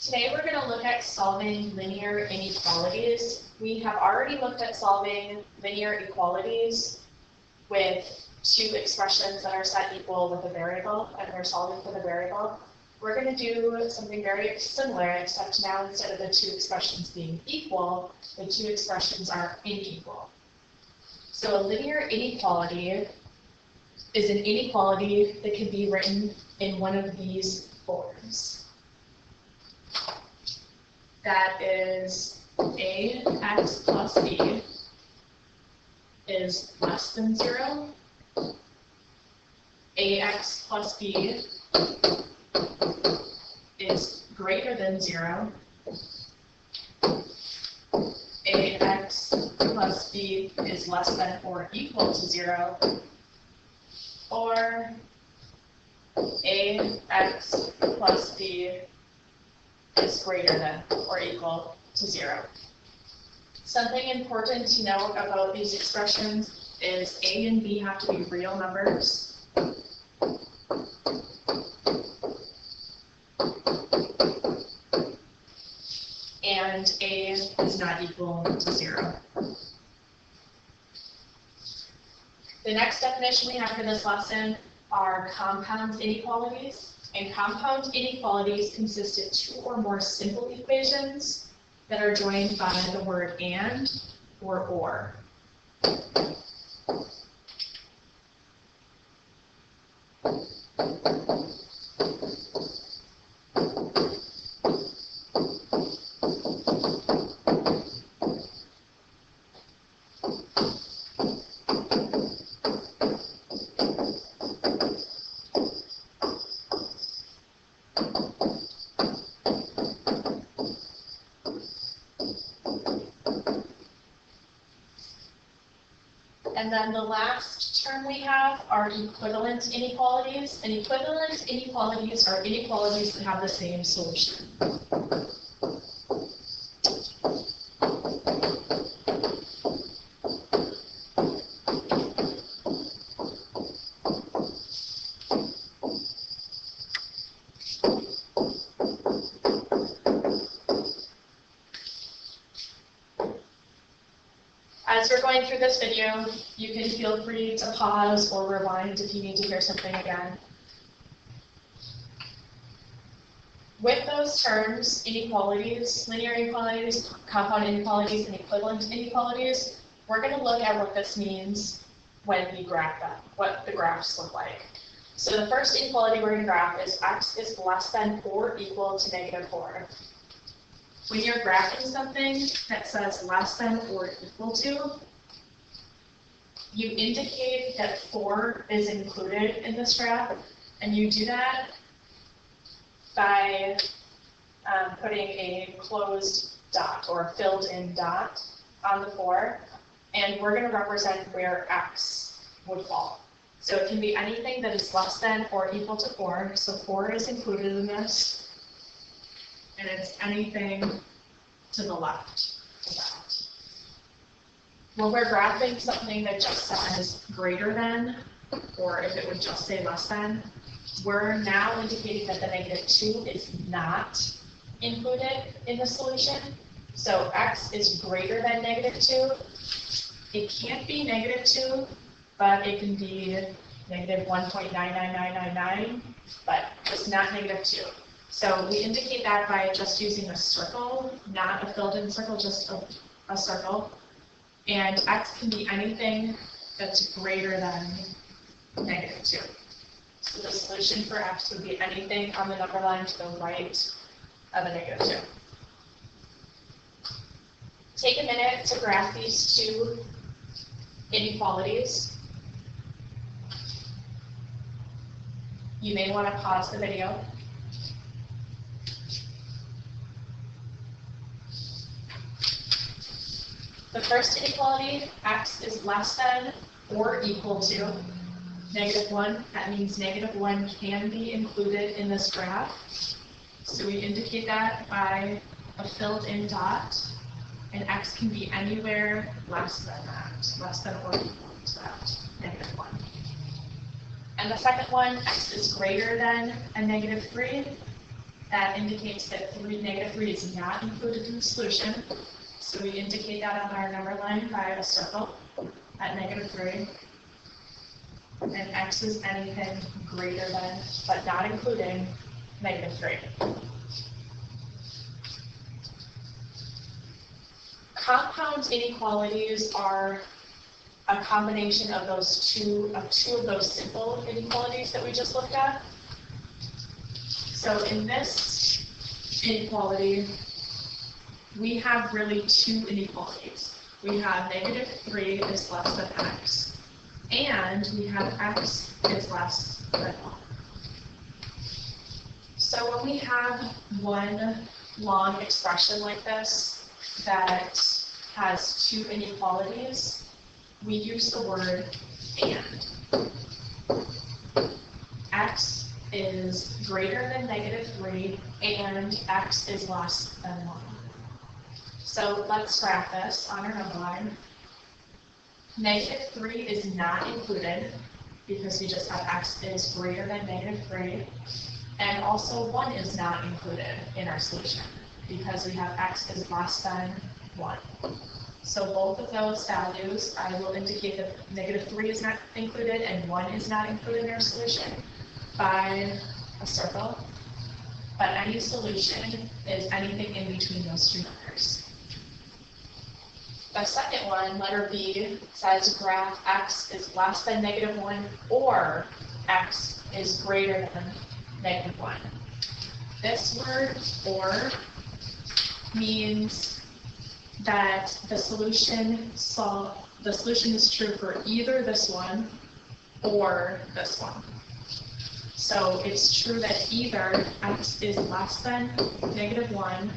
Today we're going to look at solving linear inequalities. We have already looked at solving linear equalities with two expressions that are set equal with a variable, and we're solving for the variable. We're going to do something very similar, except now instead of the two expressions being equal, the two expressions are unequal. So a linear inequality is an inequality that can be written in one of these forms. That is ax plus b is less than 0, ax plus b is greater than 0, ax plus b is less than or equal to 0, or ax plus b is greater than or equal to 0. Something important to know about these expressions is a and b have to be real numbers. And a is not equal to 0. The next definition we have for this lesson are compound inequalities. And compound inequalities consist of two or more simple equations that are joined by the word and or. And then the last term we have are equivalent inequalities. And equivalent inequalities are inequalities that have the same solution. As we're going through this video, you can feel free to pause or rewind if you need to hear something again. With those terms, inequalities, linear inequalities, compound inequalities, and equivalent inequalities, we're going to look at what this means when we graph them, what the graphs look like. So the first inequality we're going to graph is x is less than or equal to -4. When you're graphing something that says less than or equal to, you indicate that 4 is included in this graph, and you do that by putting a closed dot or a filled in dot on the 4, and we're going to represent where x would fall. So it can be anything that is less than or equal to 4, so 4 is included in this. And it's anything to the left of that. When we're graphing something that just says greater than, or if it would just say less than, we're now indicating that the -2 is not included in the solution. So x is greater than -2. It can't be -2, but it can be -1.99999, but it's not -2. So we indicate that by just using a circle, not a filled in circle, just a circle. And x can be anything that's greater than -2. So the solution for x would be anything on the number line to the right of a -2. Take a minute to graph these two inequalities. You may want to pause the video. The first inequality, x is less than or equal to -1. That means -1 can be included in this graph. So we indicate that by a filled in dot, and x can be anywhere less than that, less than or equal to that, -1. And the second one, x is greater than a -3, that indicates that negative 3 is not included in the solution. So we indicate that on our number line by a circle at negative 3. And x is anything greater than, but not including, negative 3. Compound inequalities are a combination of two of those simple inequalities that we just looked at. So in this inequality, we have really two inequalities. We have negative 3 is less than x, and we have x is less than 1. So when we have one long expression like this that has two inequalities, we use the word and. X is greater than negative 3, and x is less than 1. So let's graph this on our number line. Negative 3 is not included because we just have x is greater than negative 3. And also 1 is not included in our solution because we have x is less than 1. So both of those values, I will indicate that negative 3 is not included and 1 is not included in our solution by a circle. But any solution is anything in between those two numbers. The second one, letter B, says graph x is less than negative 1 or x is greater than negative 1. This word or means that the solution is true for either this one or this one. So it's true that either x is less than negative 1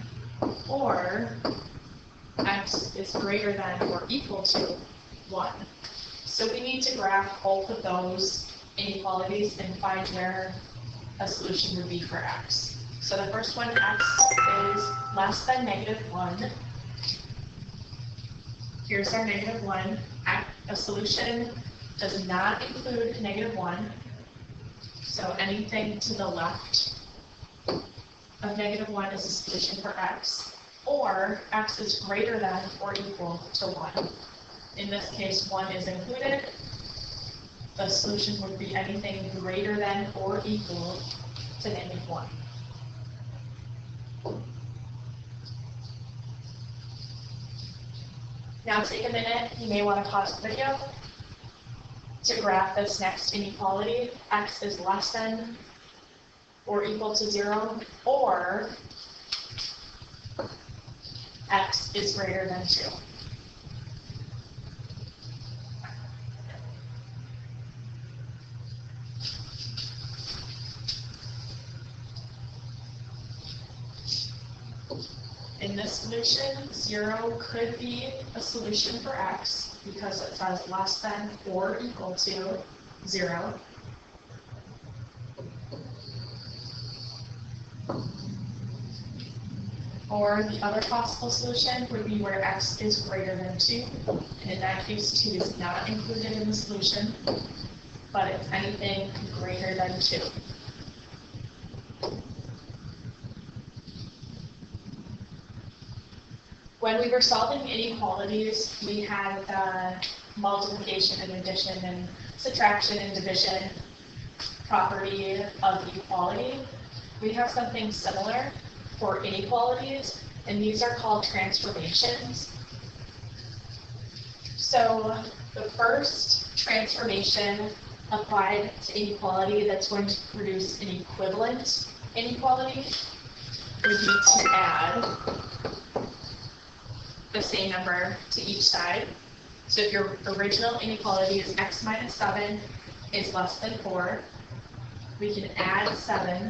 or x is greater than or equal to 1. So we need to graph both of those inequalities and find where a solution would be for x. So the first one, x is less than negative 1. Here's our negative 1. A solution does not include negative 1. So anything to the left of negative 1 is a solution for x. Or x is greater than or equal to 1. In this case, 1 is included. The solution would be anything greater than or equal to negative 1. Now take a minute, you may want to pause the video to graph this next inequality. X is less than or equal to 0, or x is greater than 2. In this solution, 0 could be a solution for x because it says less than or equal to 0. Or the other possible solution would be where x is greater than 2. And in that case, 2 is not included in the solution, but it's anything greater than 2. When we were solving inequalities, we had the multiplication and addition and subtraction and division property of equality. We have something similar for inequalities, and these are called transformations. So the first transformation applied to inequality that's going to produce an equivalent inequality would be to add the same number to each side. So if your original inequality is x minus 7 is less than 4, we can add 7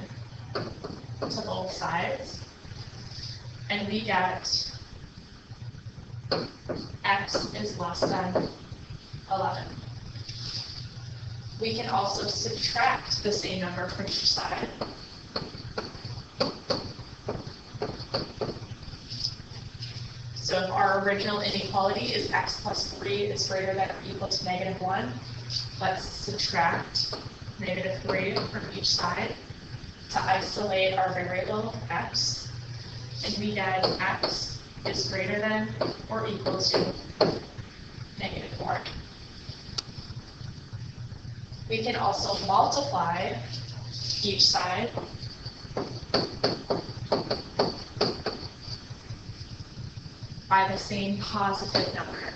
to both sides, and we get x is less than 11. We can also subtract the same number from each side. So if our original inequality is x plus 3 is greater than or equal to negative 1, let's subtract negative 3 from each side to isolate our variable x, and we get x is greater than or equal to -4. We can also multiply each side by the same positive number.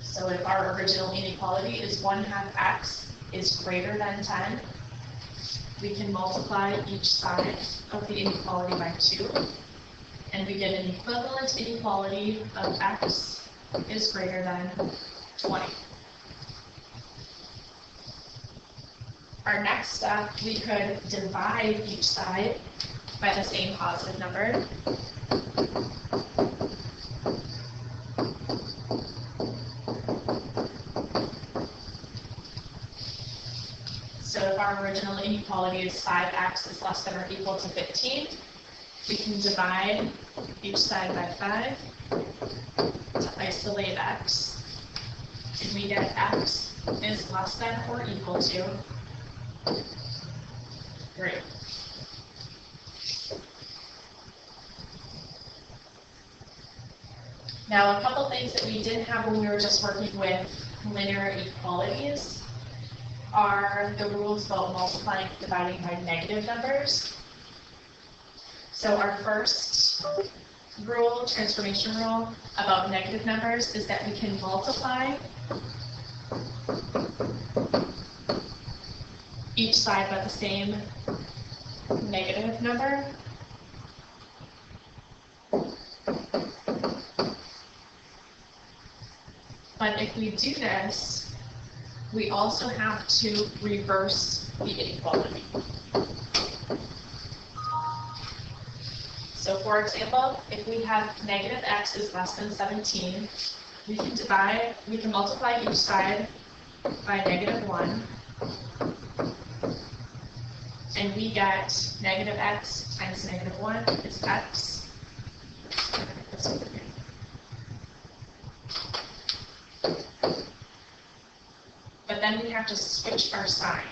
So if our original inequality is 1/2 x is greater than 10, we can multiply each side of the inequality by 2, and we get an equivalent inequality of x is greater than 20. Our next step, we could divide each side by the same positive number. So if our original inequality is 5x is less than or equal to 15, we can divide each side by 5 to isolate x, and we get x is less than or equal to 3. Now, a couple things that we didn't have when we were just working with linear equalities are the rules about multiplying and dividing by negative numbers. So our first rule, transformation rule, about negative numbers is that we can multiply each side by the same negative number. But if we do this, we also have to reverse the inequality. So for example, if we have negative x is less than 17, we can multiply each side by -1, and we get negative x times -1 is x. But then we have to switch our sign.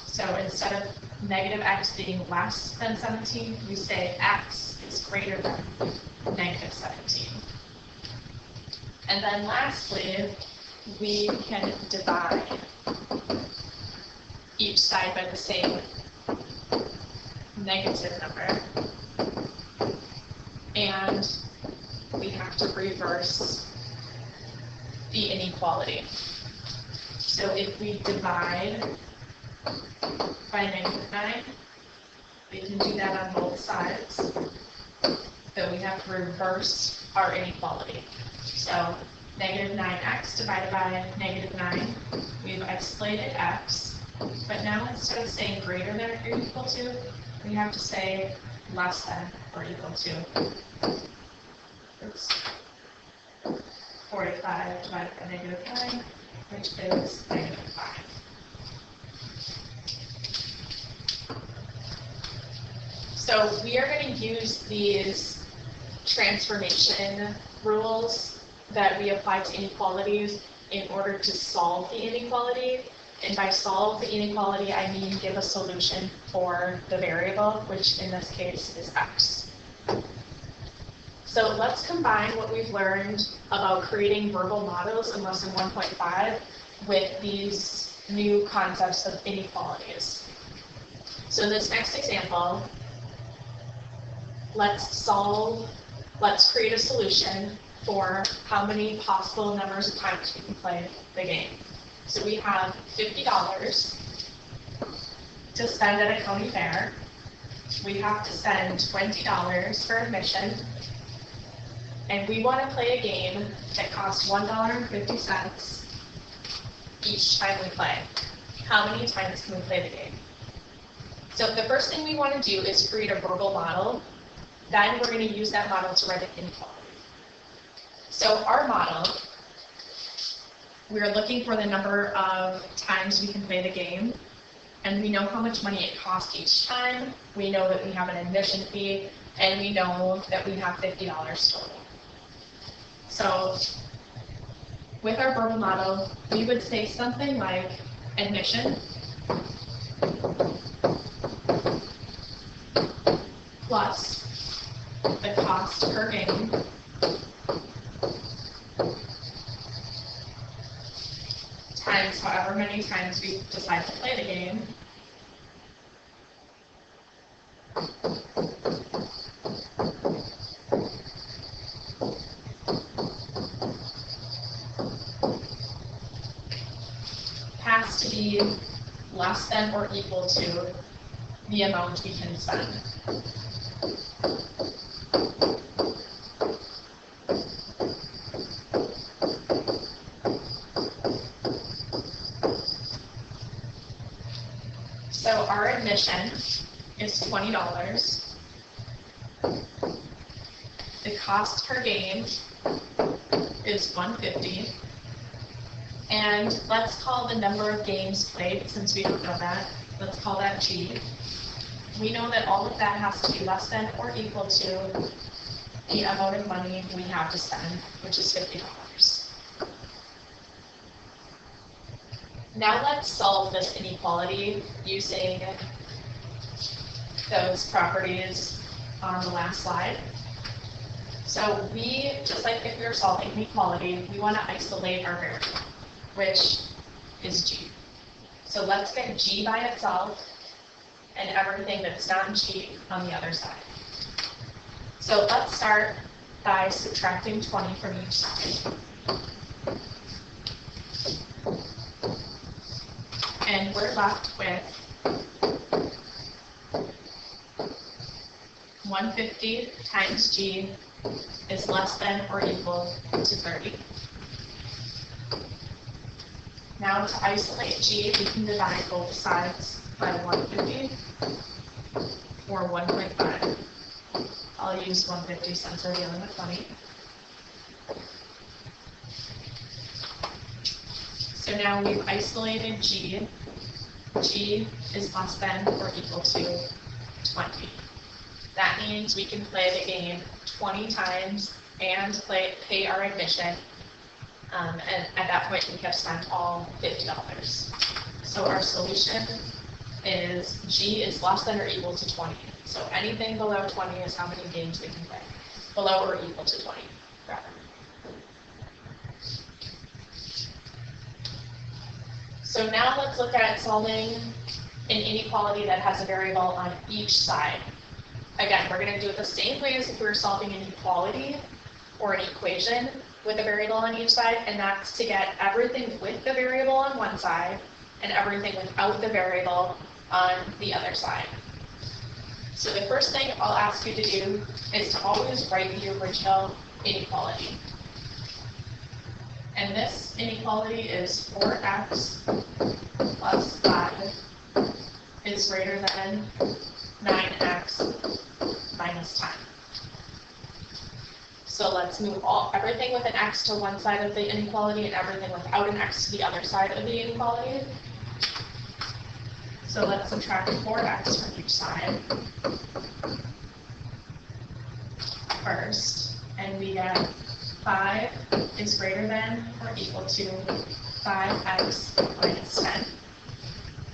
So instead of negative x being less than 17, we say x is greater than -17. And then lastly, we can divide each side by the same negative number. And we have to reverse the inequality. So if we divide by -9, we can do that on both sides. So we have to reverse our inequality. So -9x divided by -9, we've isolated x, but now instead of saying greater than or equal to, we have to say less than or equal to. Oops. 45 divided by -9, which is -5. So we are going to use these transformation rules that we apply to inequalities in order to solve the inequality. And by solve the inequality, I mean give a solution for the variable, which in this case is x. So let's combine what we've learned about creating verbal models in lesson 1.5 with these new concepts of inequalities. So in this next example, let's create a solution for how many possible numbers of times we can play the game. So we have $50 to spend at a county fair. We have to spend $20 for admission. And we want to play a game that costs $1.50 each time we play. How many times can we play the game? So the first thing we want to do is create a verbal model. Then we're going to use that model to write an inequality. So our model, we're looking for the number of times we can play the game, and we know how much money it costs each time. We know that we have an admission fee, and we know that we have $50 total. So with our verbal model, we would say something like admission plus the cost per game times however many times we decide to play the game has to be less than or equal to the amount we can spend. So our admission is $20. The cost per game is $150. And let's call the number of games played, since we don't know that, let's call that G. We know that all of that has to be less than or equal to the amount of money we have to spend, which is $50. Now let's solve this inequality using those properties on the last slide. So we, just like if we were solving inequality, we want to isolate our variable, which is G. So let's get G by itself and everything that's not G on the other side. So let's start by subtracting 20 from each side. And we're left with 150 times G is less than or equal to 30. Now to isolate G, we can divide both sides by 150 or 1.5. I'll use 150 since we're dealing with 20. So now we've isolated G. G is less than or equal to 20. That means we can play the game 20 times and pay our admission. And at that point, we have spent all $50. So our solution is G is less than or equal to 20. So anything below 20 is how many games we can play. Below or equal to 20, rather. So now let's look at solving an inequality that has a variable on each side. Again, we're going to do it the same way as if we were solving an equality or an equation with a variable on each side, and that's to get everything with the variable on one side and everything without the variable on the other side. So the first thing I'll ask you to do is to always write the original inequality. And this inequality is 4x plus 5 is greater than 9x minus 10. So let's move everything with an x to one side of the inequality and everything without an x to the other side of the inequality. So let's subtract 4x from each side first, and we get 5 is greater than or equal to 5x minus 10.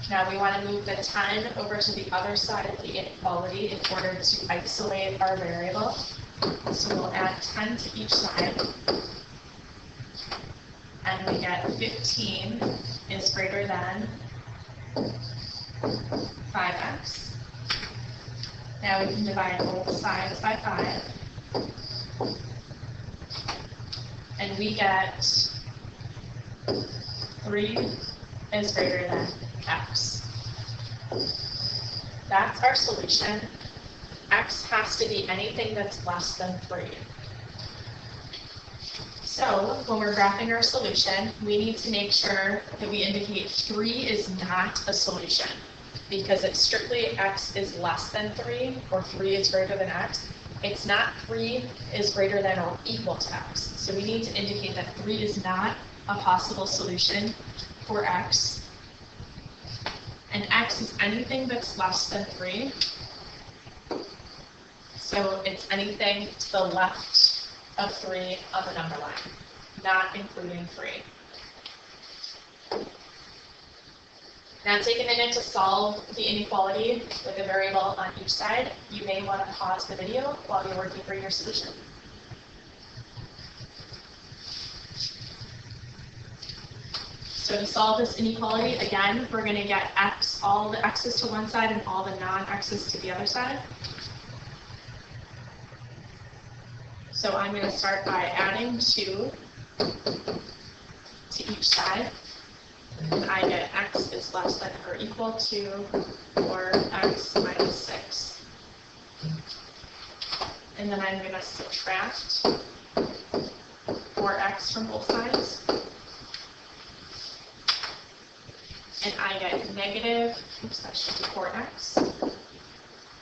Now we want to move the 10 over to the other side of the inequality in order to isolate our variable. So we'll add 10 to each side, and we get 15 is greater than 5x. Now we can divide both sides by 5, and we get 3 is greater than x. That's our solution. X has to be anything that's less than 3. So when we're graphing our solution, we need to make sure that we indicate 3 is not a solution, because it's strictly x is less than 3 or 3 is greater than x. It's not 3 is greater than or equal to x. So we need to indicate that 3 is not a possible solution for x. And x is anything that's less than 3. So it's anything to the left of 3 on the number line. not including 3. Now, taking a minute to solve the inequality with a variable on each side, you may want to pause the video while you're working for your solution. So to solve this inequality, again, we're going to get x, all the x's to one side and all the non-x's to the other side. So I'm going to start by adding 2 to each side. And I get x is less than or equal to 4x minus 6. And then I'm going to subtract 4x from both sides. And I get negative, oops, that should be 4x.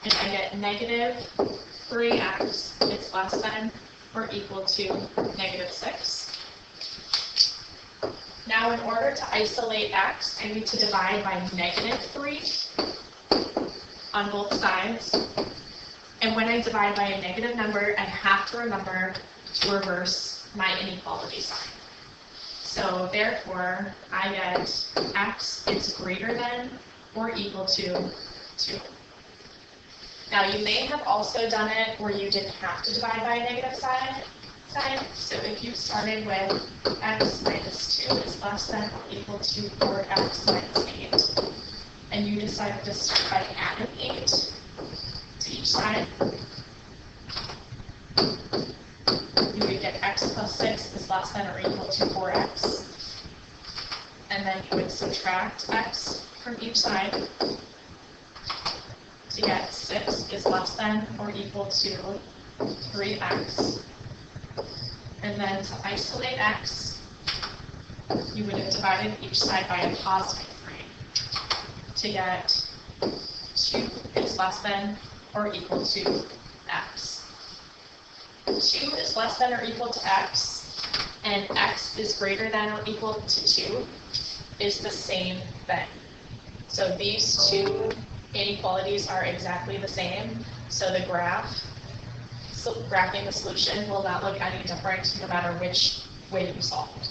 And I get negative 3x is less than or equal to negative 6. Now, in order to isolate x, I need to divide by negative 3 on both sides. And when I divide by a negative number, I have to remember to reverse my inequality sign. So therefore, I get x is greater than or equal to 2. Now, you may have also done it where you didn't have to divide by a negative side. So if you started with x minus 2 is less than or equal to 4x minus 8, and you decided to start by adding 8 to each side, you would get x plus 6 is less than or equal to 4x. And then you would subtract x from each side to get 6 is less than or equal to 3x. And then to isolate x, you would have divided each side by a positive 3 to get 2 is less than or equal to x. 2 is less than or equal to x, and x is greater than or equal to 2 is the same thing. So these two inequalities are exactly the same, so the graphing the solution will not look any different no matter which way you solve it.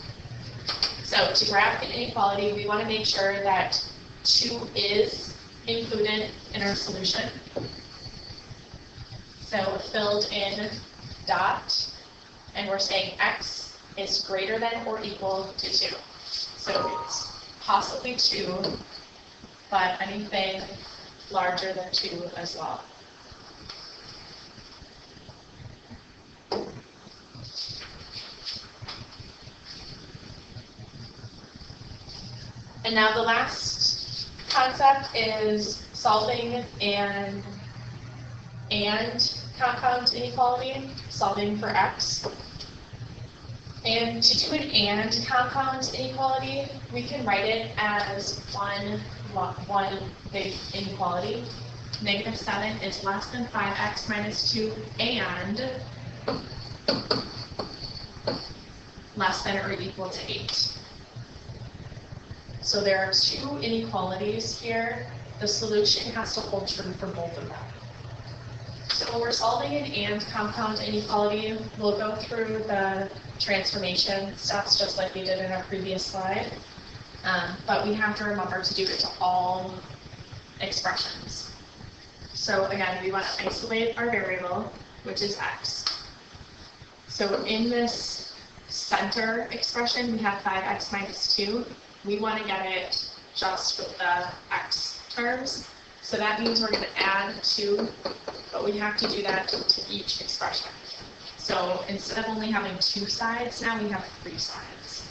So to graph the inequality, we want to make sure that 2 is included in our solution. So filled in dot, and we're saying x is greater than or equal to 2. So it's possibly 2, but anything larger than 2 as well. And now the last concept is solving an and compound inequality, solving for x. And to do an and compound inequality, we can write it as one big inequality. Negative 7 is less than 5x minus 2 and less than or equal to 8. So there are 2 inequalities here. The solution has to hold true for both of them. So when we're solving an and compound inequality, we'll go through the transformation steps just like we did in our previous slide. But we have to remember to do it to all expressions. So again, we want to isolate our variable, which is x. So in this center expression, we have 5x minus 2. We want to get it just with the x terms. So that means we're going to add 2, but we have to do that to each expression. So instead of only having 2 sides, now we have 3 sides.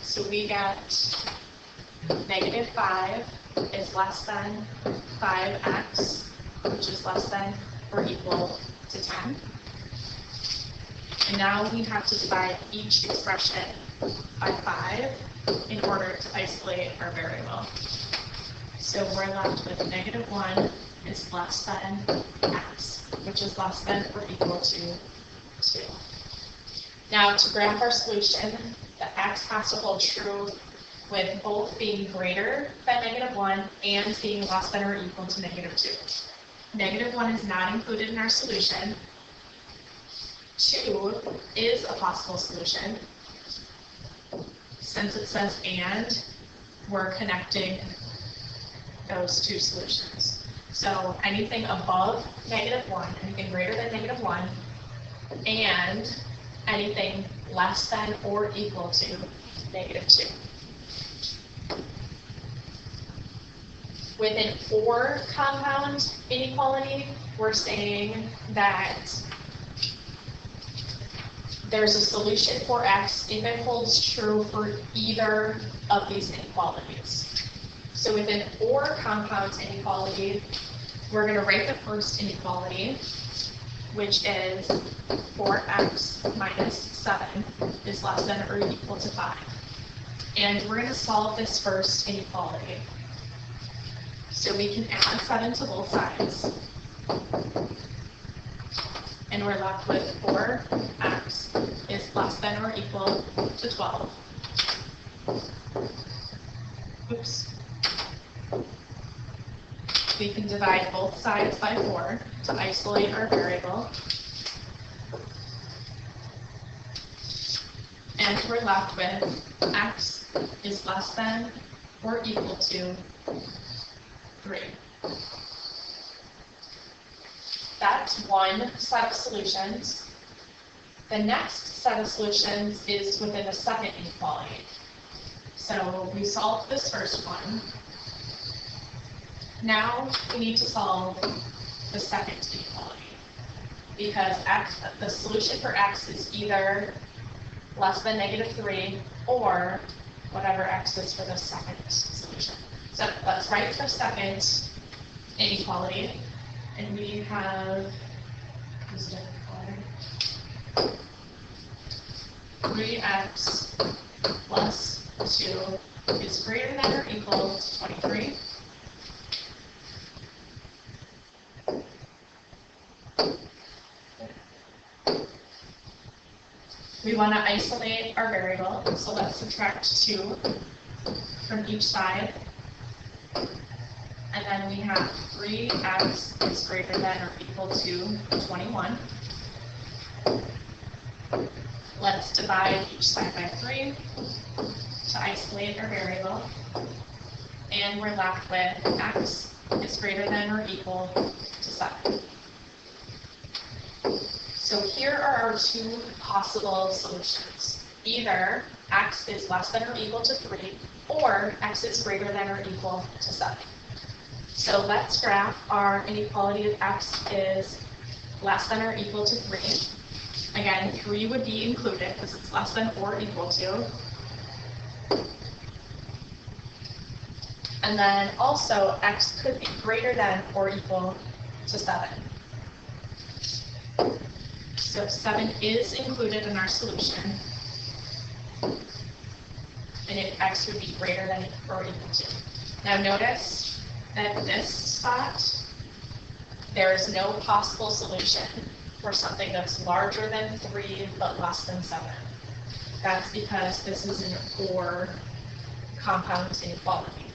So we get negative 5 is less than 5x, which is less than or equal to 10. And now we have to divide each expression by 5 in order to isolate our variable. So we're left with negative 1 is less than x, which is less than or equal to 2. Now to graph our solution, the x has to hold true with both being greater than negative 1 and being less than or equal to negative 2. Negative 1 is not included in our solution. 2 is a possible solution. since it says and, we're connecting those two solutions. So anything above -1, anything greater than -1, and anything less than or equal to -2. With an or compound inequality, we're saying that there's a solution for x if it holds true for either of these inequalities. So with an or compound inequality, we're going to write the first inequality, which is 4x minus 7 is less than or equal to 5. And we're going to solve this first inequality. So we can add 7 to both sides. And we're left with 4x is less than or equal to 12. Oops. We can divide both sides by 4 to isolate our variable. And we're left with x is less than or equal to 3. That's one set of solutions. The next set of solutions is within the second inequality. So we solved this first one. Now we need to solve the second inequality, because the solution for x is either less than -3 or whatever x is for the second solution. So let's write the second inequality, and we have 3x plus 2 is greater than or equal to 23. We want to isolate our variable, so let's subtract 2 from each side. And then we have 3x is greater than or equal to 21. Let's divide each side by 3 to isolate our variable. And we're left with x is greater than or equal to 7. So here are our two possible solutions. Either x is less than or equal to 3, or x is greater than or equal to 7. So let's graph our inequality of x is less than or equal to 3. Again, 3 would be included because it's less than or equal to. And then also x could be greater than or equal to 7. So 7 is included in our solution, and if x would be greater than or equal to. Now notice that this spot, there is no possible solution for something that's larger than 3 but less than 7. That's because this is an or compound inequality.